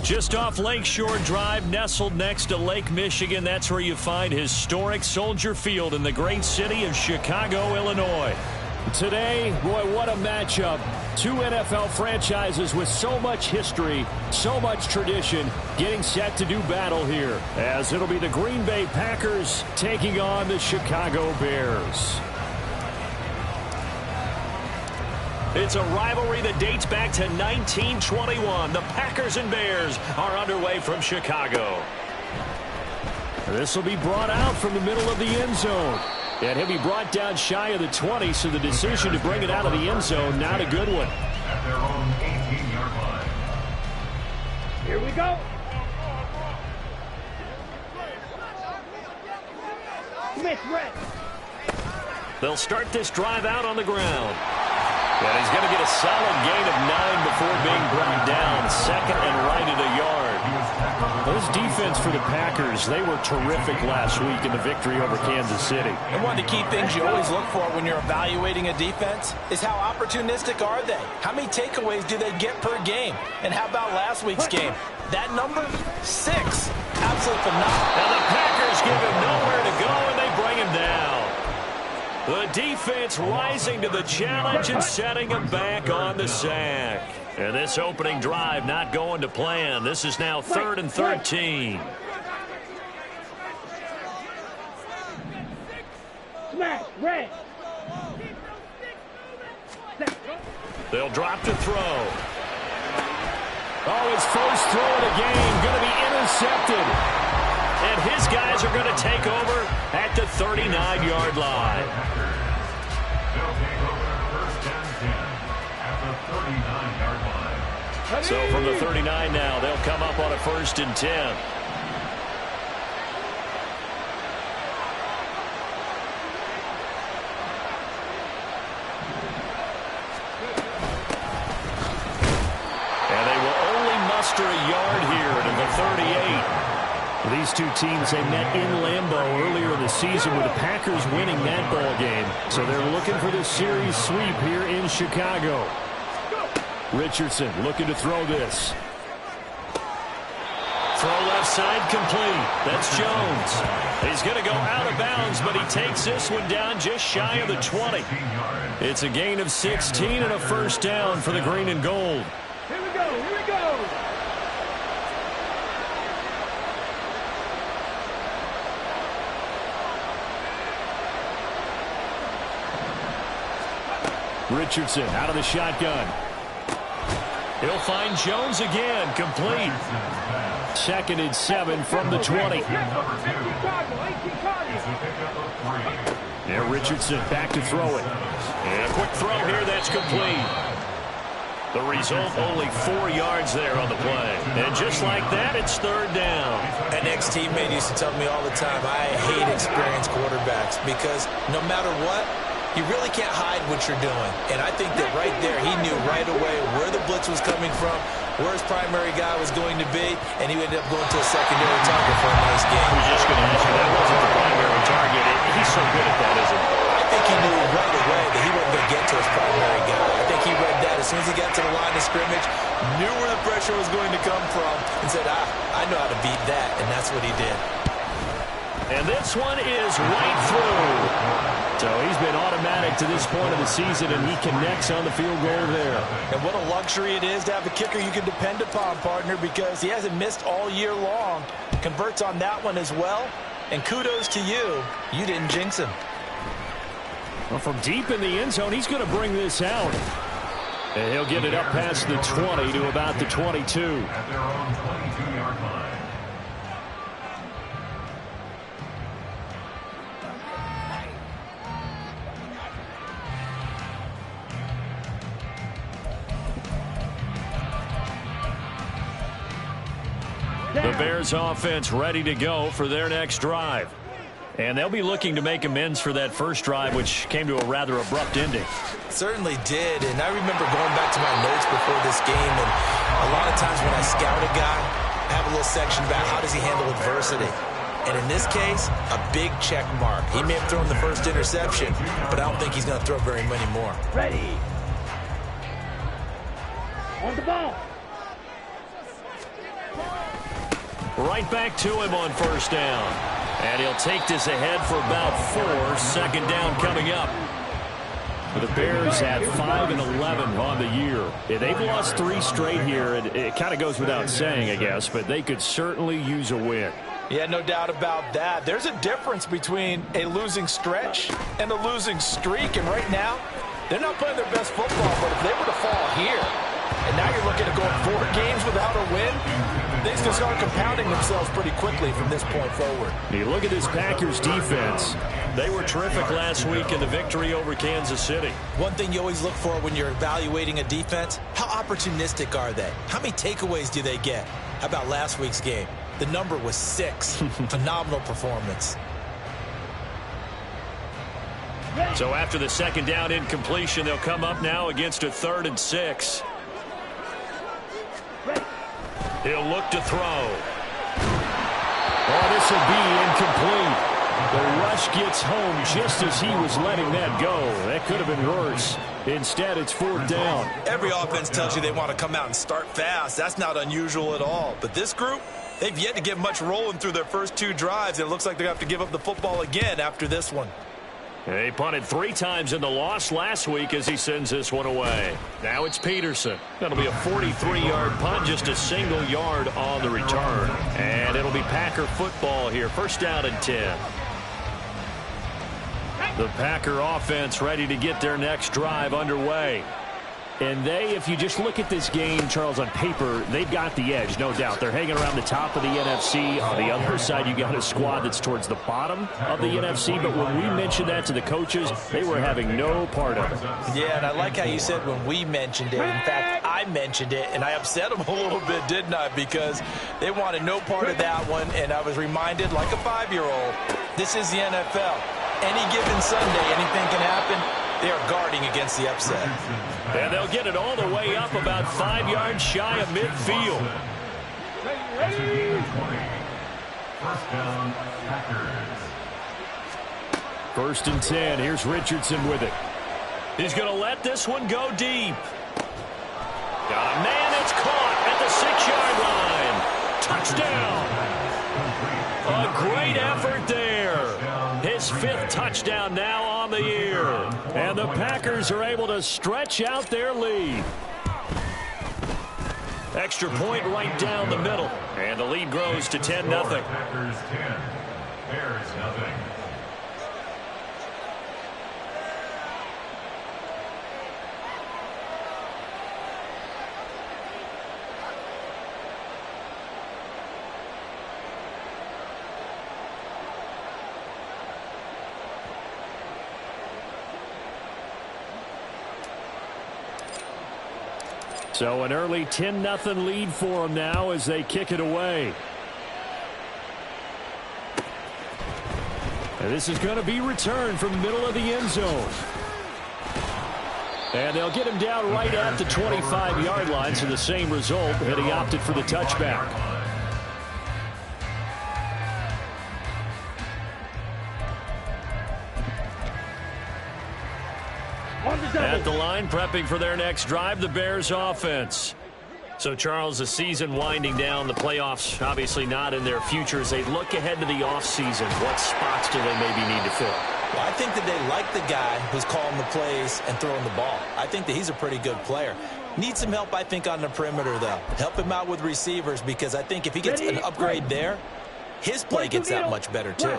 Just off Lakeshore Drive, nestled next to Lake Michigan. That's where you find historic Soldier Field in the great city of Chicago, Illinois. Today, boy, what a matchup. Two NFL franchises with so much history, so much tradition, getting set to do battle here, as it'll be the Green Bay Packers taking on the Chicago Bears. It's a rivalry that dates back to 1921. The Packers and Bears are underway from Chicago. This will be brought out from the middle of the end zone. And he'll be brought down shy of the 20, so the decision to bring it out of the end zone, not a good one. At their own 18-yard line. Here we go. Smith, red. They'll start this drive out on the ground. And he's going to get a solid gain of 9 before being brought down. Second and right at a yard. Those defense for the Packers, they were terrific last week in the victory over Kansas City. And one of the key things you always look for when you're evaluating a defense is how opportunistic are they? How many takeaways do they get per game? And how about last week's game? That number, 6. Absolutely phenomenal. Now the Packers give him nowhere to go, and they bring him down. The defense rising to the challenge and setting him back on the sack. And this opening drive not going to plan. This is now 3rd and 13. Smash, red. They'll drop to throw. Oh, his first throw of the game going to be intercepted. And his guys are going to take over at the 39-yard line. They'll take over first and 10 at the 39-yard line. So from the 39 now, they'll come up on a 1st and 10. And they will only muster a yard here to the 38. These two teams, they met in Lambeau earlier in the season with the Packers winning that ball game. So they're looking for this series sweep here in Chicago. Richardson looking to throw this. Throw left side complete. That's Jones. He's going to go out of bounds, but he takes this one down just shy of the 20. It's a gain of 16 and a first down for the green and gold. Here we go, here we go. Richardson out of the shotgun. He'll find Jones again, complete. 2nd and 7 from the 20. Yeah, Richardson back to throw it. And a quick throw here, that's complete. The result, only 4 yards there on the play. And just like that, it's 3rd down. An ex-teammate used to tell me all the time, I hate experienced quarterbacks because no matter what, you really can't hide what you're doing. And I think that right there, he knew right away where the blitz was coming from, where his primary guy was going to be, and he ended up going to a secondary target for a nice game. I was just going to ask you, that wasn't the primary target. He's so good at that, isn't he? I think he knew right away that he wasn't going to get to his primary guy. I think he read that as soon as he got to the line of scrimmage, knew where the pressure was going to come from, and said, I know how to beat that, and that's what he did. And this one is right through. So he's been automatic to this point of the season, and he connects on the field goal there. And what a luxury it is to have a kicker you can depend upon, partner, because he hasn't missed all year long. Converts on that one as well. And kudos to you. You didn't jinx him. Well, from deep in the end zone, he's going to bring this out. And he'll get it up past the 20 to about the 22. At their own 22-yard line. The Bears offense ready to go for their next drive. And they'll be looking to make amends for that first drive, which came to a rather abrupt ending. Certainly did, and I remember going back to my notes before this game, and a lot of times when I scout a guy, I have a little section about how does he handle adversity. And in this case, a big check mark. He may have thrown the first interception, but I don't think he's going to throw very many more. Ready. On the ball. Right back to him on first down. And he'll take this ahead for about 4. Second down coming up. The Bears at 5-11 on the year. Yeah, they've lost 3 straight here. It kind of goes without saying, I guess, but they could certainly use a win. Yeah, no doubt about that. There's a difference between a losing stretch and a losing streak, and right now, they're not playing their best football, but if they were to fall here, and now you're looking at going 4 games without a win, things can start compounding themselves pretty quickly from this point forward. You look at this Packers defense. They were terrific last week in the victory over Kansas City. One thing you always look for when you're evaluating a defense, how opportunistic are they? How many takeaways do they get? How about last week's game? The number was 6. Phenomenal performance. So after the second down incompletion, they'll come up now against a 3rd and 6. He'll look to throw. Oh, this will be incomplete. The rush gets home just as he was letting that go. That could have been worse. Instead, it's 4th down. Every offense tells you they want to come out and start fast. That's not unusual at all. But this group, they've yet to get much rolling through their first 2 drives. And it looks like they're going to have to give up the football again after this one. They punted 3 times in the loss last week as he sends this one away. Now it's Peterson. That'll be a 43-yard punt, just a single yard on the return. And it'll be Packer football here. First down and 10. The Packer offense ready to get their next drive underway. And they, if you just look at this game, Charles, on paper, they've got the edge, no doubt. They're hanging around the top of the NFC. On the other side, you got a squad that's towards the bottom of the NFC. But when we mentioned that to the coaches, they were having no part of it. Yeah, and I like how you said when we mentioned it. In fact, I mentioned it, and I upset them a little bit, didn't I? Because they wanted no part of that one, and I was reminded, like a 5-year-old, this is the NFL. Any given Sunday, anything can happen. They are guarding against the upset. And they'll get it all the way up about 5 yards shy of midfield. First down, Packers. 1st and 10. Here's Richardson with it. He's going to let this one go deep. Got a man that's caught at the 6-yard line. Touchdown. A great effort there. His 5th touchdown now on the year. And the Packers are able to stretch out their lead. Extra point right down the middle. And the lead grows to 10-0. Packers 10, Bears nothing. So an early 10-0 lead for them now as they kick it away. And this is going to be returned from the middle of the end zone. And they'll get him down right at the 25-yard line, so the same result, and he opted for the touchback. At the line, prepping for their next drive, the Bears offense. So, Charles, the season winding down, the playoffs obviously not in their future. As they look ahead to the offseason, what spots do they maybe need to fill? Well, I think that they like the guy who's calling the plays and throwing the ball. I think that he's a pretty good player. Needs some help, I think, on the perimeter, though. Help him out with receivers, because I think if he gets an upgrade there, his play gets that much better, too.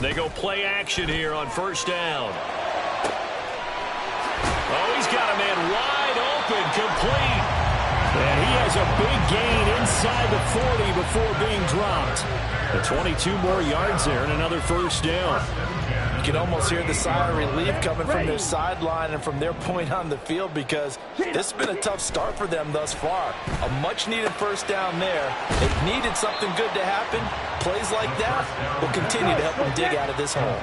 They go play action here on first down. Oh, he's got a man wide open, complete. And he has a big gain inside the 40 before being dropped. The 22 more yards there and another first down. You can almost hear the sigh of relief coming from their sideline and from their point on the field, because this has been a tough start for them thus far. A much-needed first down there. They've needed something good to happen. Plays like that will continue to help them dig out of this hole.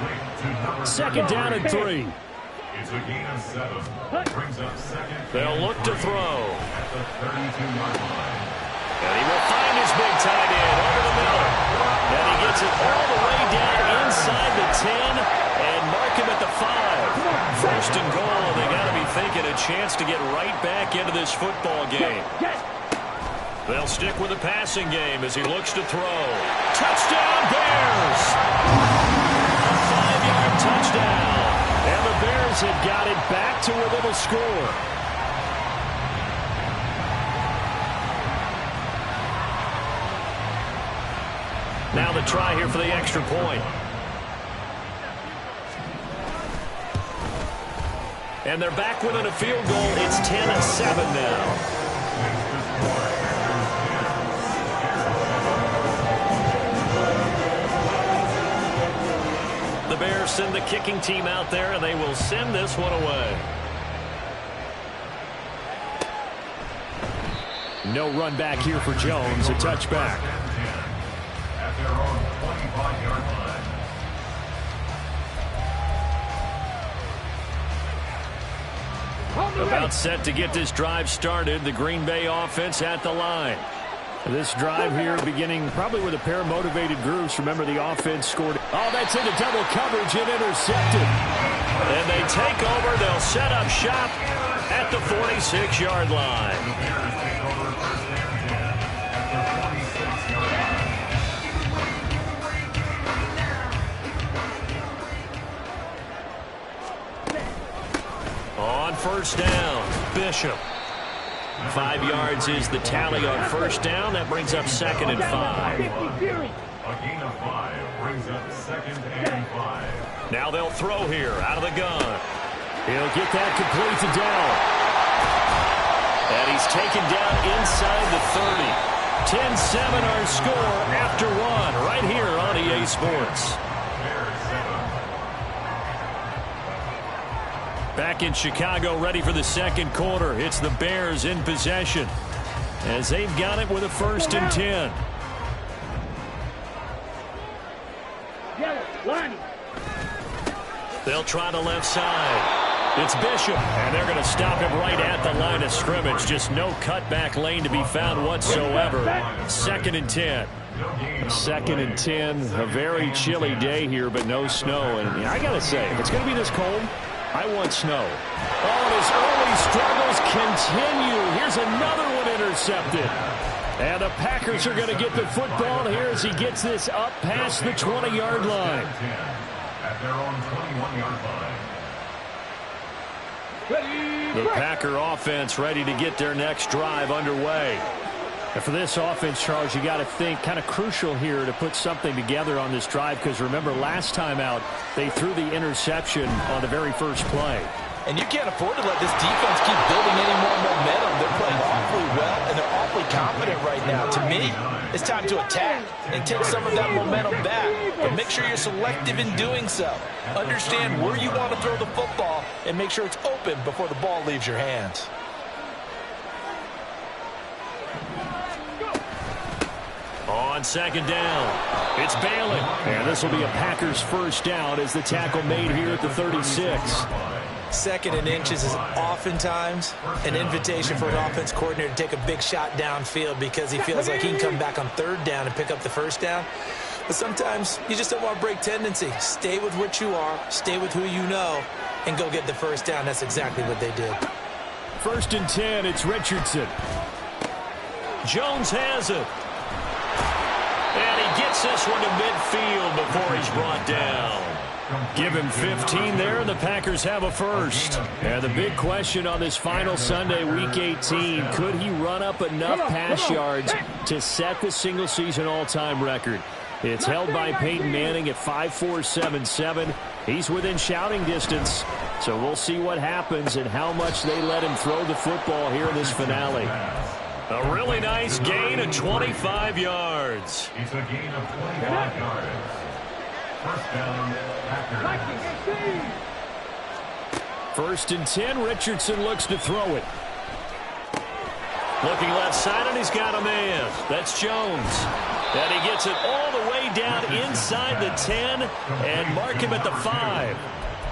Second down and 3. It's a gain of 7. Brings up second. They'll look to throw. At the 32-yard line. And he will find his big tight end over the middle. And he gets it all the way down inside the 10 and mark him at the 5. First and goal. They got to be thinking a chance to get right back into this football game. They'll stick with the passing game as he looks to throw. Touchdown, Bears! A 5-yard touchdown. And the Bears have got it back to where they will score. Now the try here for the extra point. And they're back within a field goal. It's 10-7 now. The Bears send the kicking team out there, and they will send this one away. No run back here for Jones. A touchback. At their own 25-yard line. About set to get this drive started. The Green Bay offense at the line. This drive here beginning probably with a pair of motivated groups. Remember, the offense scored. Oh, that's into double coverage and intercepted. And they take over. They'll set up shop at the 46-yard line. On first down, Bishop. 5 yards is the tally on first down. That brings up 2nd and 5. A gain of 5 brings up 2nd and 5. Now they'll throw here out of the gun. He'll get that complete to Dell. And he's taken down inside the 30. 10-7 our score after 1 right here on EA Sports. Back in Chicago, ready for the second quarter. It's the Bears in possession as they've got it with a 1st and 10. They'll try the left side. It's Bishop, and they're going to stop him right at the line of scrimmage. Just no cutback lane to be found whatsoever. 2nd and 10. 2nd and 10. A very chilly day here, but no snow. And I got to say, if it's going to be this cold, I want snow. Oh, and his early struggles continue. Here's another one intercepted. And the Packers are going to get the football here as he gets this up past the 20-yard line. At their own 21-yard line. The Packer offense ready to get their next drive underway. And for this offense, Charles, you got to think kind of crucial here to put something together on this drive, because remember last time out they threw the interception on the very first play. And you can't afford to let this defense keep building any more momentum. They're playing awfully well, and they're awfully confident right now. To me, it's time to attack and take some of that momentum back. But make sure you're selective in doing so. Understand where you want to throw the football and make sure it's open before the ball leaves your hands. On 2nd down, it's Balin. And this will be a Packers 1st down as the tackle made here at the 36. 2nd and inches is oftentimes an invitation for an offense coordinator to take a big shot downfield because he feels like he can come back on 3rd down and pick up the 1st down. But sometimes you just don't want to break tendency. Stay with what you are, stay with who you know, and go get the 1st down. That's exactly what they did. 1st and 10, it's Richardson. Jones has it. And he gets this one to midfield before he's brought down. Give him 15 there, and the Packers have a 1st. And the big question on this final Sunday, Week 18, could he run up enough pass yards to set the single-season all-time record? It's held by Peyton Manning at 5.477. He's within shouting distance, so we'll see what happens and how much they let him throw the football here in this finale. A really nice gain of 25 yards. It's a gain of 25 yards. 1st down, Packers. 1st and 10, Richardson looks to throw it. Looking left side, and he's got a man. That's Jones. And he gets it all the way down inside the 10 and mark him at the 5.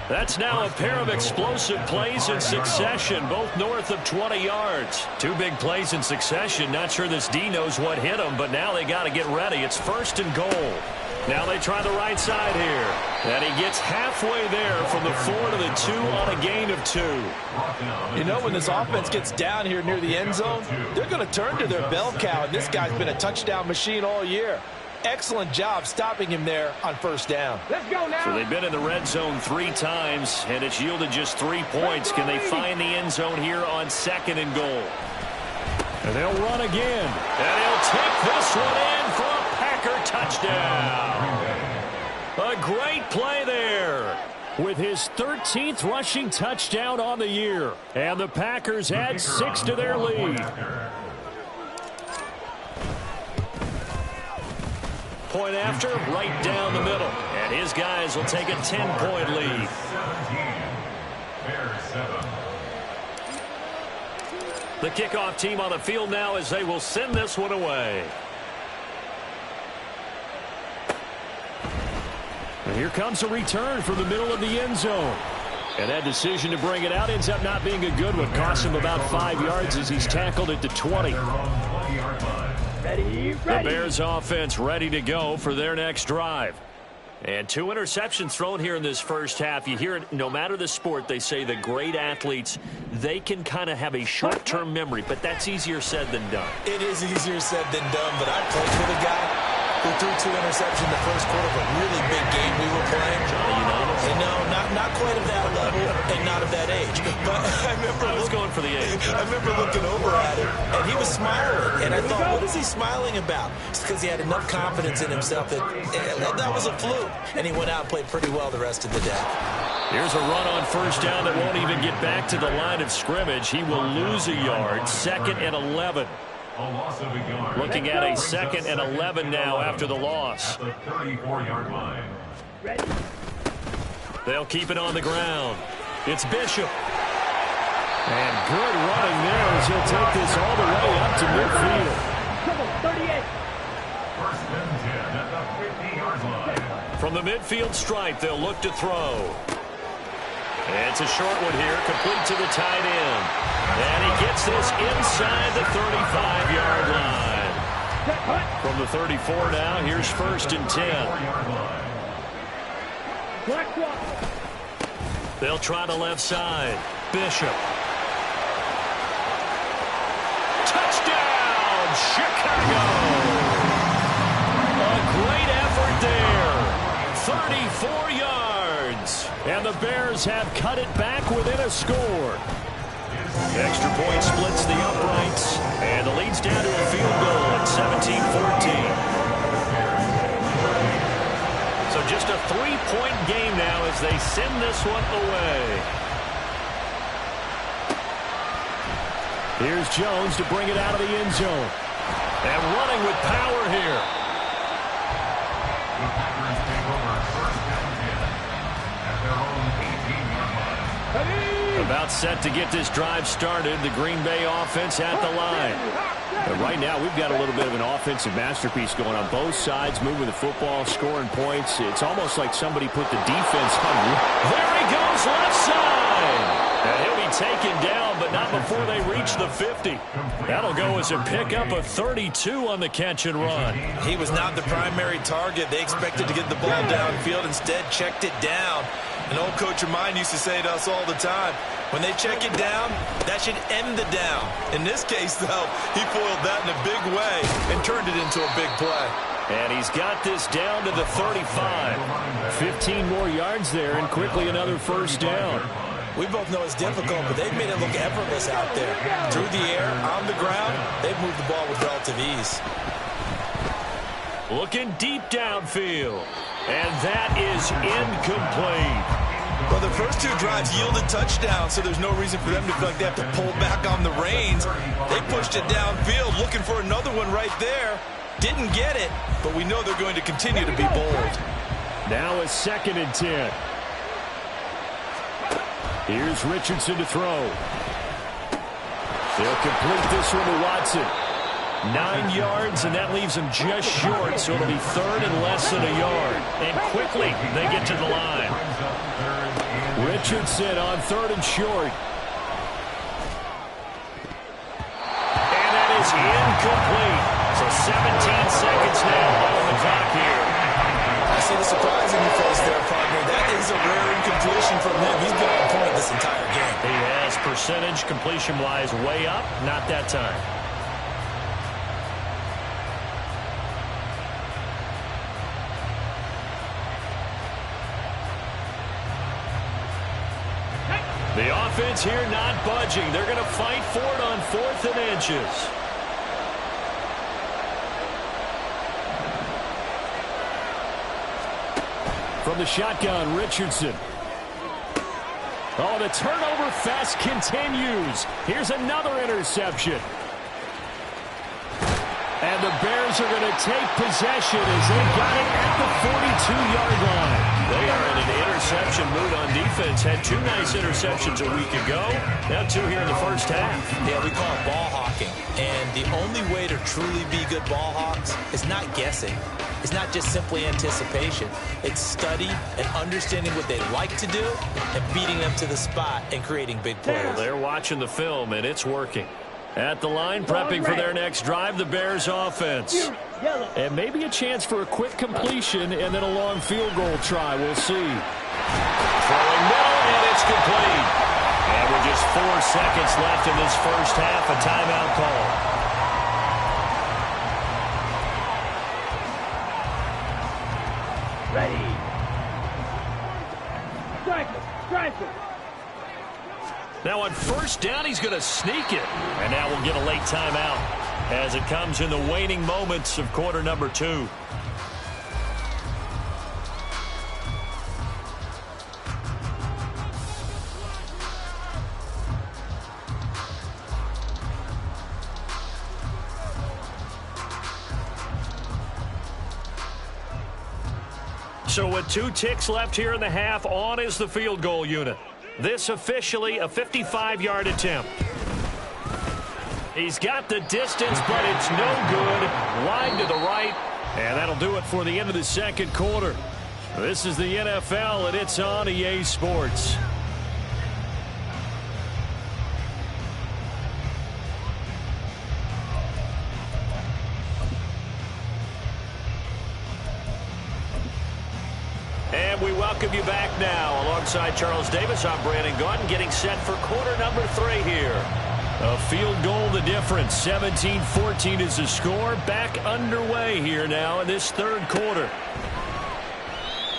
That's now a pair of explosive plays in succession, both north of 20 yards. Two big plays in succession. Not sure this D knows what hit him, but now they got to get ready. It's 1st and goal. Now they try the right side here. And he gets halfway there from the 4 to the 2 on a gain of 2. You know, when this offense gets down here near the end zone, they're going to turn to their bell cow, and this guy's been a touchdown machine all year. Excellent job stopping him there on 1st down. Let's go now. So they've been in the red zone 3 times, and it's yielded just 3 points. Can they find the end zone here on 2nd and goal? And they'll run again. And he'll take this one in for a Packer touchdown. A great play there. With his 13th rushing touchdown on the year. And the Packers add 6 to their lead. Point after, right down the middle. And his guys will take a 10-point lead. 17. Bears 7. The kickoff team on the field now as they will send this one away. And here comes a return from the middle of the end zone. And that decision to bring it out ends up not being a good one. Cost him about 5 yards as he's tackled at the 20. Ready. The Bears offense ready to go for their next drive. And 2 interceptions thrown here in this first half. You hear it, no matter the sport, they say the great athletes, they can kind of have a short-term memory, but that's easier said than done. It is easier said than done, but I played with a guy who threw 2 interceptions in the first quarter of a really big game we were playing. Johnny Unitas? No, not quite of that level and not of that age. But I was going for the age. I remember looking over at him, and he was smiling. And I thought, what is he smiling about? It's because he had enough confidence in himself that that was a fluke. And he went out and played pretty well the rest of the day. Here's a run on 1st down that won't even get back to the line of scrimmage. He will lose a yard. 2nd and 11. A loss of a yard. Looking at a 2nd and 11 now after the loss. At the 34-yard line. Ready. They'll keep it on the ground. It's Bishop. And good running there as he'll take this all the way up to midfield. Come on, 38. 1st and 10 at the 50-yard line. From the midfield stripe, they'll look to throw. It's a short one here, complete to the tight end. And he gets this inside the 35-yard line. From the 34 now, here's 1st and 10. They'll try the left side. Bishop. Touchdown, Chicago! A great effort there. 34 yards. And the Bears have cut it back within a score. Extra point splits the uprights. And the lead's down to a field goal at 17-14. So just a 3-point game now as they send this one away. Here's Jones to bring it out of the end zone. And running with power here. The Packers take over 1st and 10 at their own 18-yard line. About set to get this drive started. The Green Bay offense at the line. But right now, we've got a little bit of an offensive masterpiece going on both sides, moving the football, scoring points. It's almost like somebody put the defense hungry. There he goes, left side. And he'll be taken down, but not before they reach the 50. That'll go as a pickup of 32 on the catch and run. He was not the primary target. They expected to get the ball downfield. Instead, checked it down. An old coach of mine used to say to us all the time, when they check it down, that should end the down. In this case, though, he foiled that in a big way and turned it into a big play. And he's got this down to the 35. 15 more yards there and quickly another 1st down. We both know it's difficult, but they've made it look effortless out there. Through the air, on the ground, they've moved the ball with relative ease. Looking deep downfield. And that is incomplete. Well, the first 2 drives yielded touchdowns, so there's no reason for them to feel like they have to pull back on the reins. They pushed it downfield, looking for another one right there. Didn't get it, but we know they're going to continue to be bold. Now a 2nd and 10. Here's Richardson to throw. They'll complete this one to Watson. 9 yards, and that leaves him just short, so it'll be 3rd and less than a yard. And quickly, they get to the line. Richardson on 3rd and short. And that is incomplete. So 17 seconds now on the clock here. I see the surprise in your face there, partner. That is a rare incompletion from him. He's been on point this entire game. He has percentage completion-wise way up. Not that time. The offense here not budging. They're going to fight for it on 4th and inches. From the shotgun, Richardson. Oh, the turnover fest continues. Here's another interception. And the Bears are going to take possession as they got it at the 42-yard line. They are in an interception mood on defense. Had 2 nice interceptions a week ago. Now 2 here in the first half. Yeah, we call it ball hawking. And the only way to truly be good ball hawks is not guessing. It's not just simply anticipation. It's study and understanding what they like to do and beating them to the spot and creating big plays. They're watching the film, and it's working. At the line, prepping for their next drive, the Bears offense. And maybe a chance for a quick completion and then a long field goal try. We'll see. Throwing middle, and it's complete. And with just 4 seconds left in this first half, a timeout call. Ready. Strike it. Now on 1st down, he's going to sneak it. And now we'll get a late timeout as it comes in the waning moments of quarter number 2. So with 2 ticks left here in the half, on is the field goal unit. This officially a 55-yard attempt. He's got the distance, but it's no good. Wide to the right, and that'll do it for the end of the second quarter. This is the NFL, and it's on EA Sports. And we welcome you back now. Alongside Charles Davis, I'm Brandon Gaudin, getting set for quarter number 3 here. A field goal the difference. 17-14 is the score. Back underway here now in this 3rd quarter.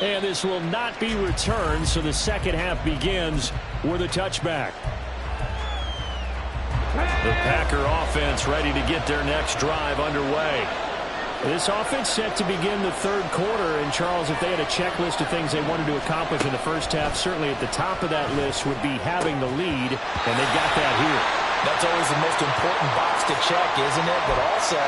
And this will not be returned, so the second half begins with a touchback. The Packer offense ready to get their next drive underway. This offense set to begin the 3rd quarter, and Charles, if they had a checklist of things they wanted to accomplish in the first half, certainly at the top of that list would be having the lead, and they got that here. That's always the most important box to check, isn't it? But also,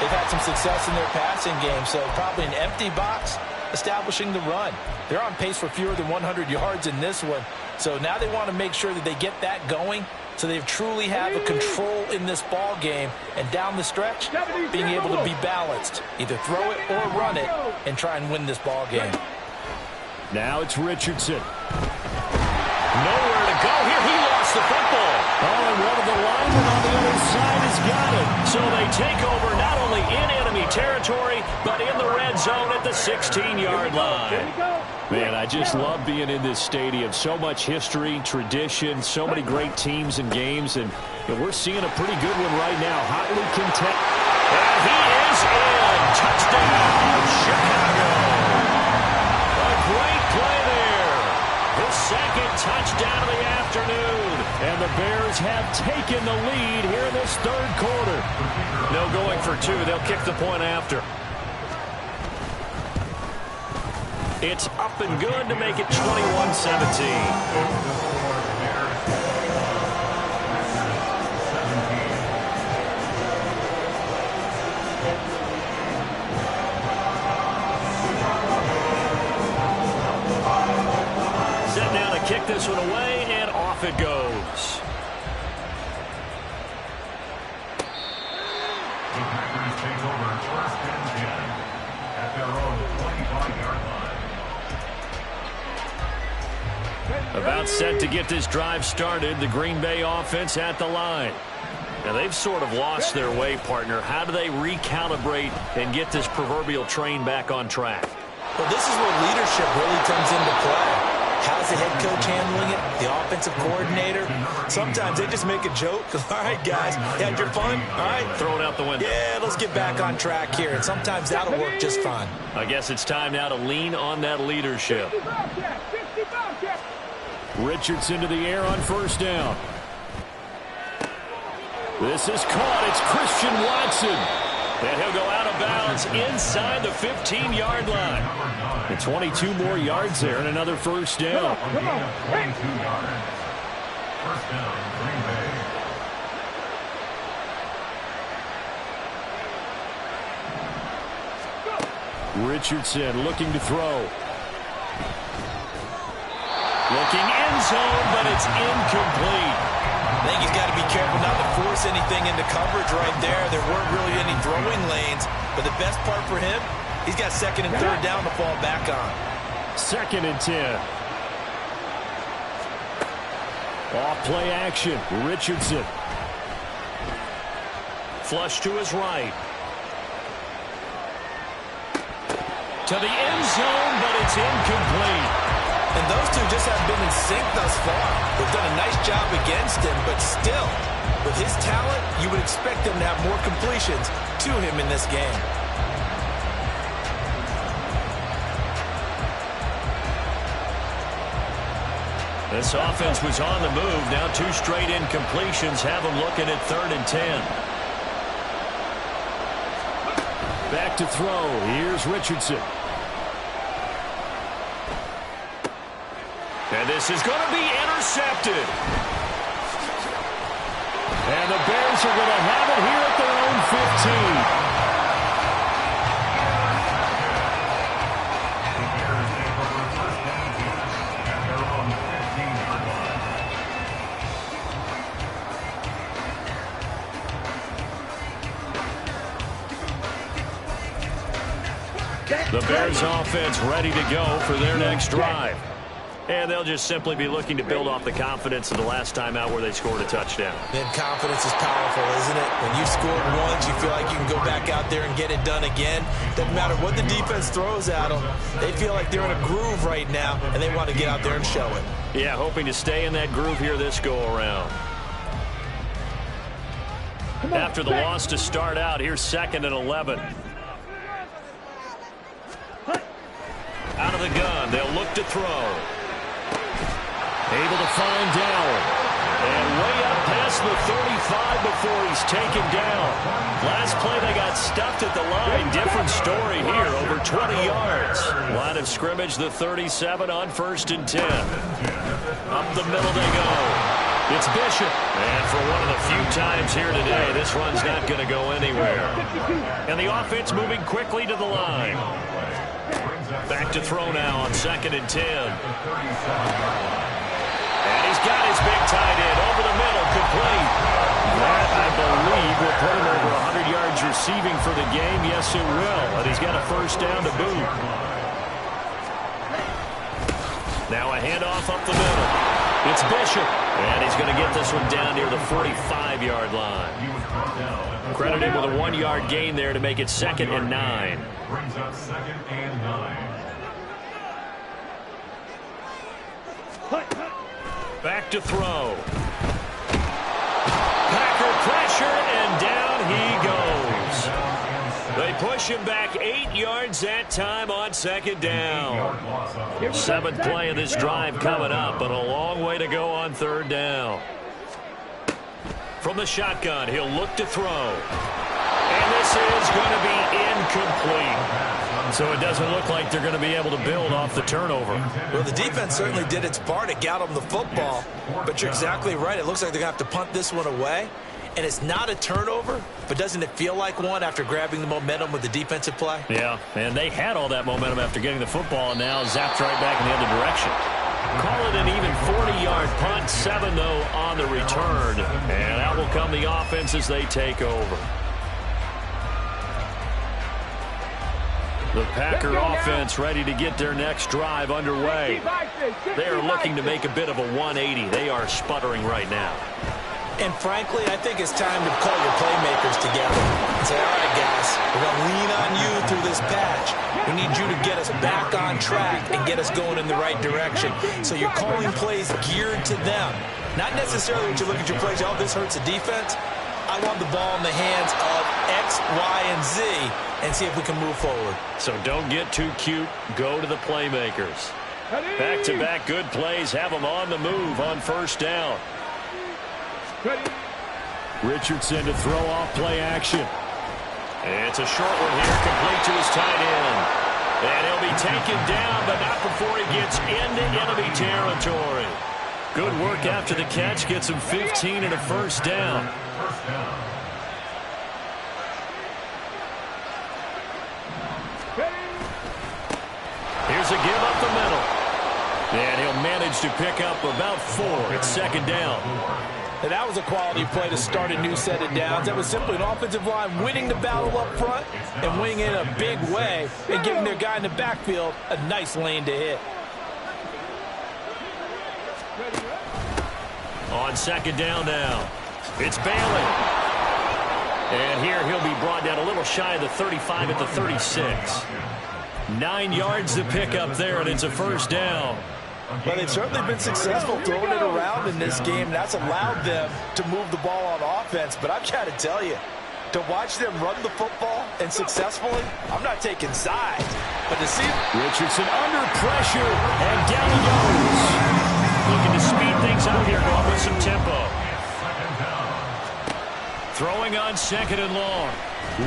they've had some success in their passing game, so probably an empty box establishing the run. They're on pace for fewer than 100 yards in this one, so now they want to make sure that they get that going so they truly have a control in this ball game, and down the stretch, being able to be balanced. Either throw it or run it and try and win this ball game. Now it's Richardson. Nowhere to go here. He lost the football. Oh, and one of the linemen on the other side has got it. So they take over not only in enemy territory, but in the red zone at the 16-yard line. Man, I just love being in this stadium. So much history, tradition, so many great teams and games, and we're seeing a pretty good one right now. Hotly contested. And he is in. Touchdown, Chicago. A great play there. The second touchdown of the afternoon. And the Bears have taken the lead here in this 3rd quarter. No going for 2. They'll kick the point after. It's up and good to make it 21-17. Kick this one away, and off it goes. The Packers take over 1st and 10 at their own 25-yard line. About set to get this drive started, the Green Bay offense at the line. Now, they've sort of lost their way, partner. How do they recalibrate and get this proverbial train back on track? Well, this is where leadership really comes into play. How's the head coach handling it? The offensive coordinator? Sometimes they just make a joke. All right, guys, you had your fun? All right. Throw it out the window. Yeah, let's get back on track here. And sometimes that'll work just fine. I guess it's time now to lean on that leadership. Richardson to the air on first down. This is caught. It's Christian Watson. And he'll go out of bounds inside the 15-yard line. And 22 more yards there and another first down. 22 yards. First down, Green Bay. Richardson looking to throw. Looking end zone, but it's incomplete. I think he's got to be careful not to force anything into coverage right there. There weren't really any throwing lanes. But the best part for him, he's got second and third down to fall back on. Second and 10. Off play action. Richardson. Flush to his right. To the end zone, but it's incomplete. And those two just haven't been in sync thus far. They've done a nice job against him, but still, with his talent, you would expect them to have more completions to him in this game. This offense was on the move. Now two straight incompletions have them looking at 3rd and 10. Back to throw. Here's Richardson. And this is going to be intercepted. And the Bears are going to have it here at their own 15. The Bears offense ready to go for their next drive. And they'll just simply be looking to build off the confidence of the last time out where they scored a touchdown. And confidence is powerful, isn't it? When you've scored once, you feel like you can go back out there and get it done again. Doesn't matter what the defense throws at them. They feel like they're in a groove right now, and they want to get out there and show it. Yeah, hoping to stay in that groove here this go-around. After the loss to start out, here's 2nd and 11. Out of the gun, they'll look to throw. Able to find Dowell. And way up past the 35 before he's taken down. Last play they got stuffed at the line. Different story here, over 20 yards. Line of scrimmage, the 37 on 1st and 10. Up the middle they go. It's Bishop. And for one of the few times here today, this run's not going to go anywhere. And the offense moving quickly to the line. Back to throw now on 2nd and 10. And he's got his big tight end over the middle, complete. That, I believe, will put him over 100 yards receiving for the game. Yes, it will. And he's got a first down to boot. Now a handoff up the middle. It's Bishop. And he's going to get this one down near the 45-yard line. Credited with a 1-yard gain there to make it 2nd and 9. Brings up 2nd and 9. Back to throw. Packer pressure, and down he goes. They push him back 8 yards that time on 2nd down. 7th play of this drive coming up, but a long way to go on 3rd down. From the shotgun, he'll look to throw. And this is going to be incomplete. So it doesn't look like they're going to be able to build off the turnover. Well, the defense certainly did its part to get them the football. But you're exactly right. It looks like they're going to have to punt this one away. And it's not a turnover, but doesn't it feel like one after grabbing the momentum with the defensive play? Yeah, and they had all that momentum after getting the football, and now zapped right back in the other direction. Call it an even 40-yard punt, 7 though on the return. And out will come the offense as they take over. The Packer offense ready to get their next drive underway. They are looking to make a bit of a 180. They are sputtering right now. And frankly, I think it's time to call your playmakers together and say, all right, guys, we're going to lean on you through this patch. We need you to get us back on track and get us going in the right direction. So you're calling plays geared to them. Not necessarily that you look at your plays, oh, this hurts the defense. I want the ball in the hands of X, Y, and Z and see if we can move forward. So don't get too cute. Go to the playmakers. Back-to-back good plays have them on the move on first down. Richardson to throw off play action. And it's a short one here, complete to his tight end. And he'll be taken down, but not before he gets into enemy territory. Good work after the catch, gets him 15 and a first down. Here's a give up the middle. And he'll manage to pick up about 4 at second down. And that was a quality play to start a new set of downs. That was simply an offensive line winning the battle up front and winning in a big way and giving their guy in the backfield a nice lane to hit. On second down now, it's Bailey. And here he'll be brought down a little shy of the 35 at the 36. 9 yards to pick up there, and it's a first down. Well, they've certainly been successful throwing it around in this game. That's allowed them to move the ball on offense. But I've got to tell you, to watch them run the football and successfully, I'm not taking sides. But to see Richardson under pressure, and down he goes. Looking to speed things up here, going with some tempo. Throwing on second and long.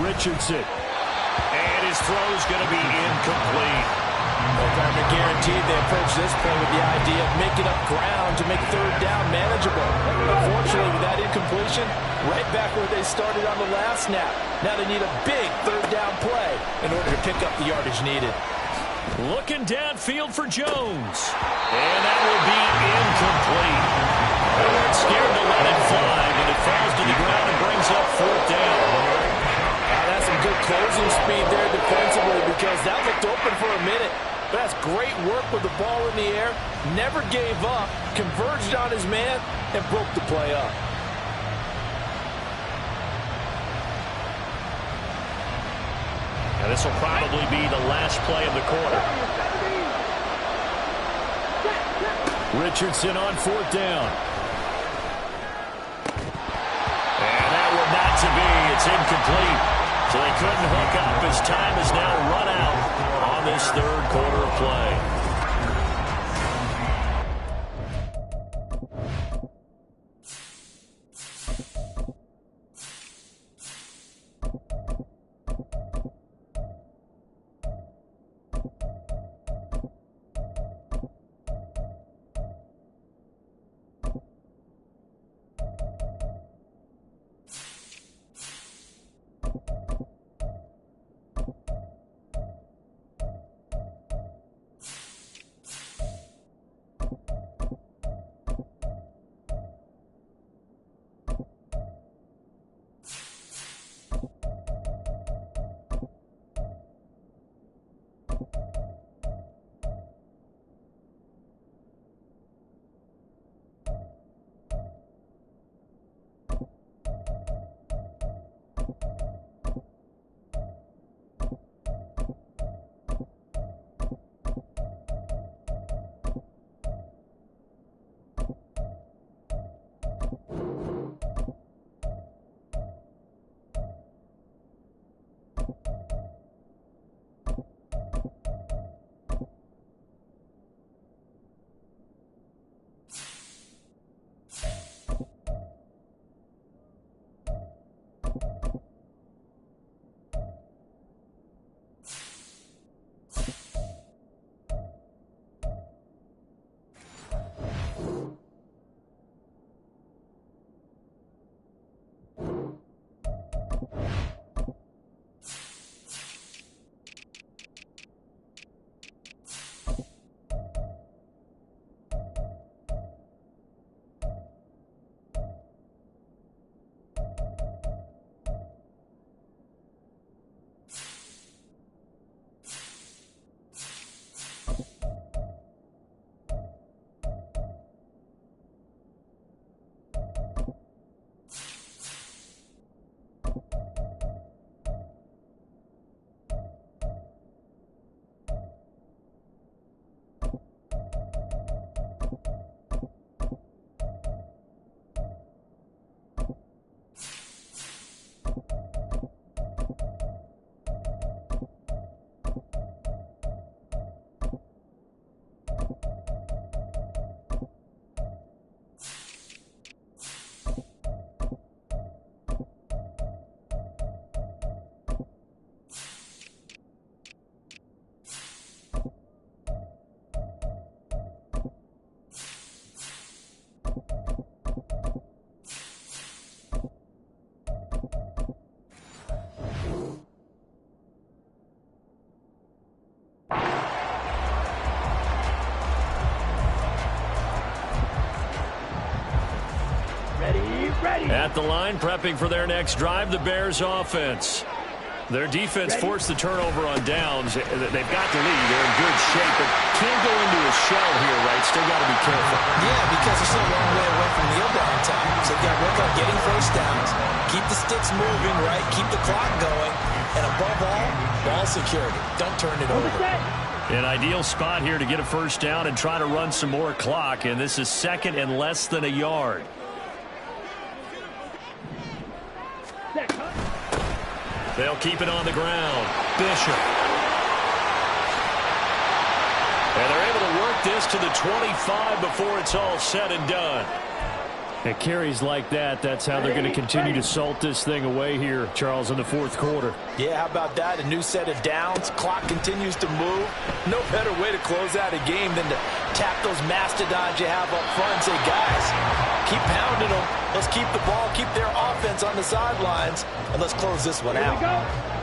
Richardson. And his throw's going to be incomplete. Well, guaranteed they approach this play with the idea of making up ground to make third down manageable. Unfortunately, with that incompletion, right back where they started on the last snap. Now they need a big third down play in order to pick up the yardage needed. Looking downfield for Jones. And that will be incomplete. They weren't scared to let it fly, but it falls to the ground and brings up fourth down. That's some good closing speed there defensively because that looked open for a minute. But that's great work with the ball in the air. Never gave up, converged on his man, and broke the play up. Now this will probably be the last play of the quarter. Richardson on fourth down. And that will not to be. It's incomplete. So they couldn't hook up as time has now run out on this third quarter of play. At the line, prepping for their next drive, the Bears offense. Their defense forced the turnover on downs. They've got the lead. They're in good shape, but can't go into a shell here, right? Still got to be careful. Yeah, because they're still a long way away from kneel down time. So they've got to work on getting first downs, keep the sticks moving, right? Keep the clock going. And above all, ball security. Don't turn it over. An ideal spot here to get a first down and try to run some more clock. And this is second and less than a yard. They'll keep it on the ground. Bishop. And they're able to work this to the 25 before it's all said and done. At carries like that, that's how they're going to continue to salt this thing away here, Charles, in the fourth quarter. Yeah, how about that? A new set of downs. Clock continues to move. No better way to close out a game than to tap those mastodons you have up front and say, guys, keep pounding them. Let's keep the ball, keep their offense on the sidelines, and let's close this one out.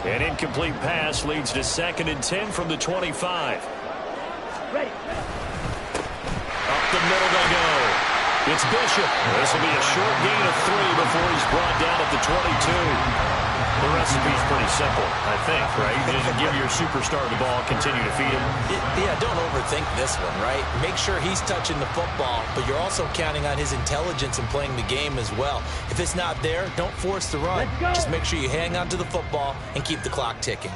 An incomplete pass leads to 2nd and 10 from the 25. Ready. Up the middle they go. It's Bishop. This will be a short gain of 3 before he's brought down at the 22. The recipe's pretty simple, I think, right? Just give your superstar the ball, continue to feed him. Yeah, don't overthink this one, right? Make sure he's touching the football, but you're also counting on his intelligence in playing the game as well. If it's not there, don't force the run. Just make sure you hang on to the football and keep the clock ticking.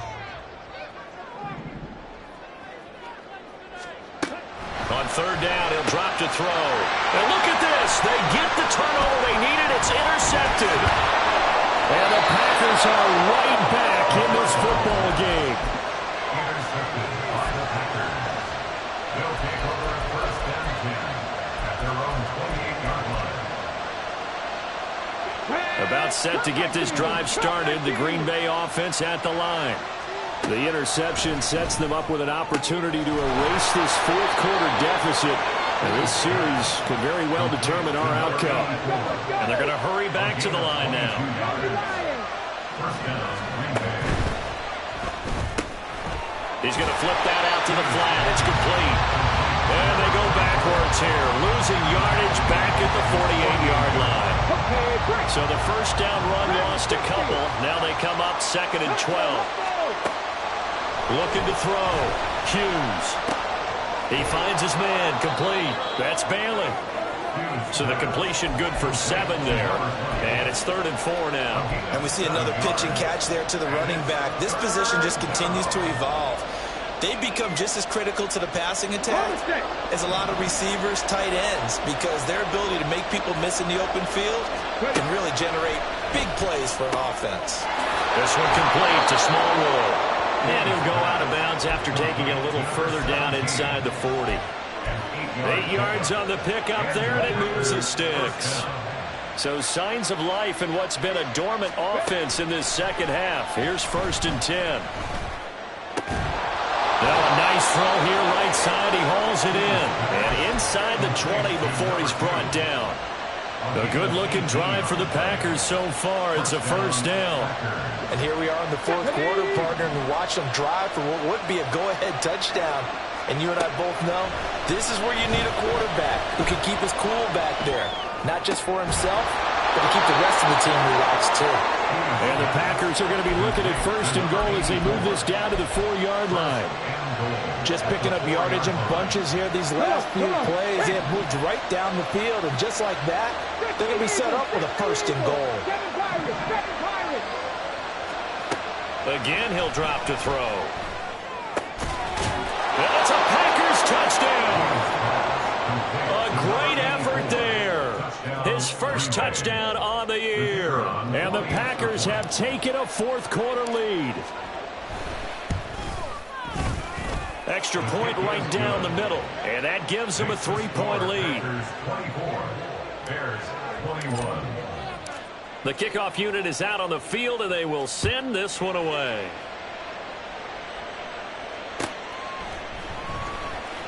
On 3rd down, he'll drop to throw. And look at this. They get the turnover they needed. It's intercepted. And the Packers are right back in this football game. Intercepted by the Packers. They'll take over at 1st and 10 at their own 28-yard line. About set to get this drive started. The Green Bay offense at the line. The interception sets them up with an opportunity to erase this fourth quarter deficit. And this series could very well determine our outcome. And they're going to hurry back to the line now. First down, Green Bay. He's going to flip that out to the flat. It's complete. And they go backwards here. Losing yardage back at the 48-yard line. So the first down run lost a couple. Now they come up 2nd and 12. Looking to throw. Hughes. He finds his man. Complete. That's Bailey. So the completion good for 7 there. And it's 3rd and 4 now. And we see another pitch and catch there to the running back. This position just continues to evolve. They become just as critical to the passing attack as a lot of receivers, tight ends, because their ability to make people miss in the open field can really generate big plays for an offense. This one complete to Smallwood. And he'll go out of bounds after taking it a little further down inside the 40. 8 yards on the pickup there, and it moves the sticks. So signs of life in what's been a dormant offense in this second half. Here's 1st and 10. Now a nice throw here right side. He hauls it in. And inside the 20 before he's brought down. A good-looking drive for the Packers so far. It's a first down. And here we are in the fourth quarter, partner, and watch them drive for what would be a go-ahead touchdown. And you and I both know this is where you need a quarterback who can keep his cool back there. Not just for himself, but to keep the rest of the team relaxed, too. And the Packers are going to be looking at 1st and goal as they move this down to the 4-yard line. Just picking up yardage in bunches here. These last few plays, they have moved right down the field. And just like that, they're going to be set up with a 1st and goal. Again, he'll drop to throw. That's a Packers touchdown. A great effort there. His first touchdown on the year. And the Packers have taken a fourth quarter lead. Extra point right down the middle. And that gives them a 3-point lead. 24, Bears 21. The kickoff unit is out on the field, and they will send this one away.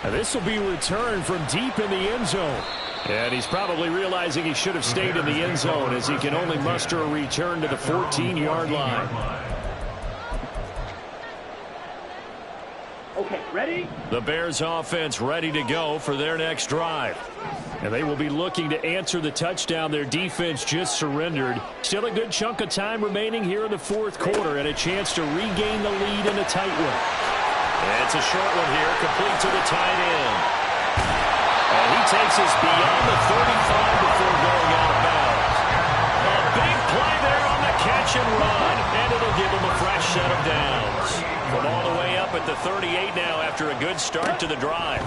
And this will be returned from deep in the end zone. And he's probably realizing he should have stayed in the end zone as he can only muster a return to the 14-yard line. Okay, ready. Ready? The Bears offense ready to go for their next drive. And they will be looking to answer the touchdown their defense just surrendered. Still a good chunk of time remaining here in the fourth quarter and a chance to regain the lead in a tight one. And it's a short one here, complete to the tight end. And he takes us beyond the 35 before going out of bounds. A big play there on the catch and run, and it'll give him a fresh set of downs. From all the way up at the 38 now after a good start to the drive.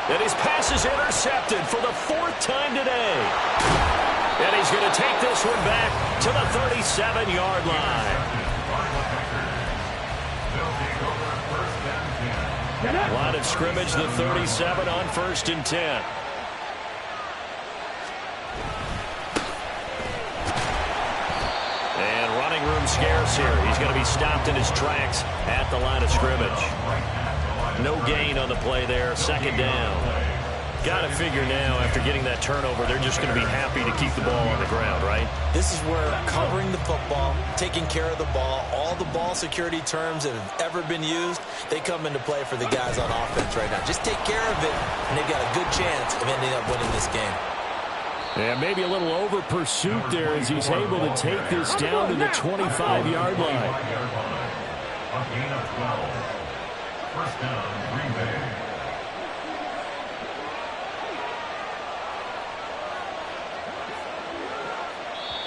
And his pass is intercepted for the fourth time today. And he's going to take this one back to the 37-yard line. Line of scrimmage, the 37 on 1st and 10. And running room scarce here. He's going to be stopped in his tracks at the line of scrimmage. No gain on the play there. 2nd down. Got to figure now, after getting that turnover, they're just going to be happy to keep the ball on the ground, right? This is where covering the football, taking care of the ball, all the ball security terms that have ever been used, they come into play for the guys on offense right now. Just take care of it, and they've got a good chance of ending up winning this game. Yeah, maybe a little over pursuit there as he's able to take this down to the 25-yard line. A gain of 12. First down, Green Bay.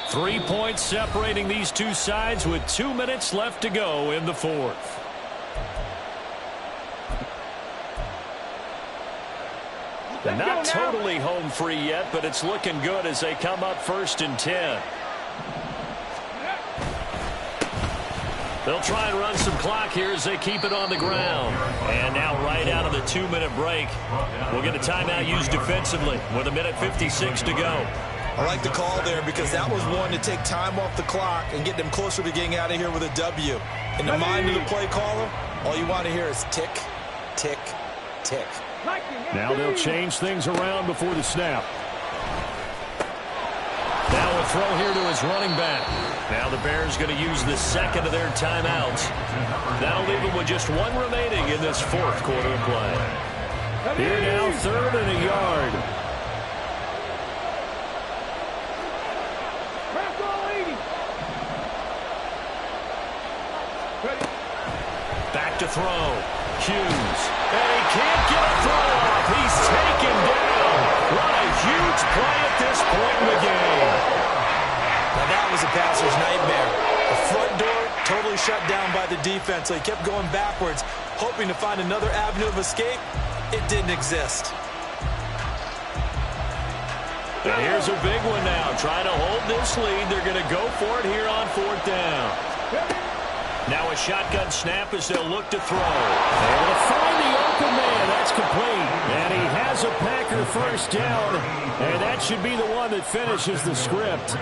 Three points separating these two sides with 2 minutes left to go in the fourth. They're not totally home free yet, but it's looking good as they come up 1st and 10. They'll try and run some clock here as they keep it on the ground. And now right out of the 2-minute break, we'll get a timeout used defensively with 1:56 to go. I like the call there because that was one to take time off the clock and get them closer to getting out of here with a W. In the mind of the play caller, all you want to hear is tick, tick, tick. Now they'll change things around before the snap. Now a throw here to his running back. Now the Bears going to use the second of their timeouts. That'll leave them with just one remaining in this fourth quarter of play. Here now, 3rd and a yard. Back to throw. Hughes. And he can't get a throw off. He's taken down. What a huge play at this point in the game. Now that was a passer's nightmare. The front door totally shut down by the defense. So he kept going backwards, hoping to find another avenue of escape. It didn't exist. And here's a big one now. Trying to hold this lead. They're going to go for it here on 4th down. Now a shotgun snap as they'll look to throw. Able to find the open man. That's complete. And he has a Packer first down. And that should be the one that finishes the script.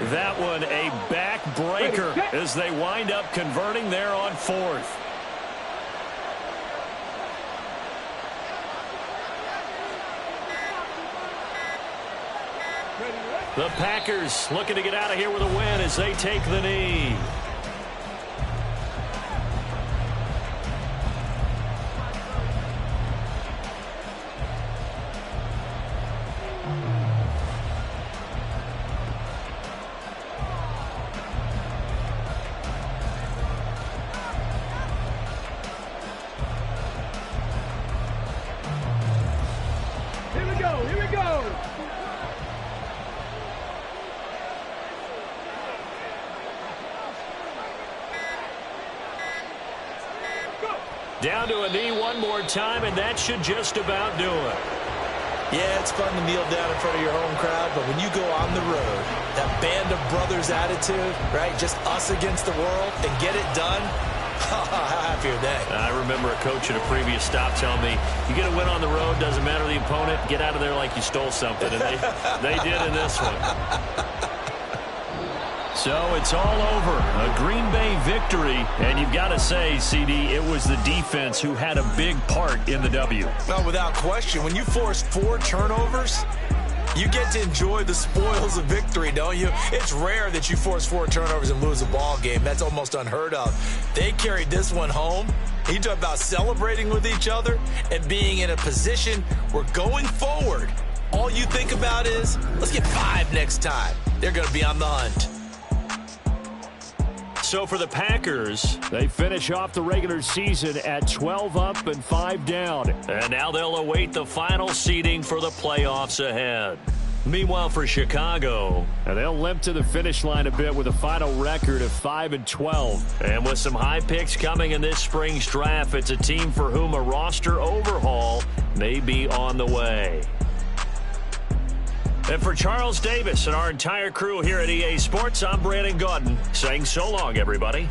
That one a backbreaker as they wind up converting there on 4th. The Packers looking to get out of here with a win as they take the knee. Here we go. Down to a knee one more time, and that should just about do it. Yeah, it's fun to kneel down in front of your home crowd, but when you go on the road, that band of brothers attitude, right, just us against the world, and get it done, how happy are they? I remember a coach at a previous stop telling me, you get a win on the road, doesn't matter the opponent, get out of there like you stole something, and they did in this one. So it's all over. A Green Bay victory. And you've got to say, CD, it was the defense who had a big part in the W. Well, without question. When you force 4 turnovers, You get to enjoy the spoils of victory, don't you? It's rare that you force 4 turnovers and lose a ball game. That's almost unheard of. They carried this one home. You talk about celebrating with each other and being in a position where going forward, all you think about is, let's get 5 next time. They're going to be on the hunt. So for the Packers, they finish off the regular season at 12 up and 5 down. And now they'll await the final seeding for the playoffs ahead. Meanwhile for Chicago, and they'll limp to the finish line a bit with a final record of 5-12. And with some high picks coming in this spring's draft, it's a team for whom a roster overhaul may be on the way. And for Charles Davis and our entire crew here at EA Sports, I'm Brandon Gaudin saying so long, everybody.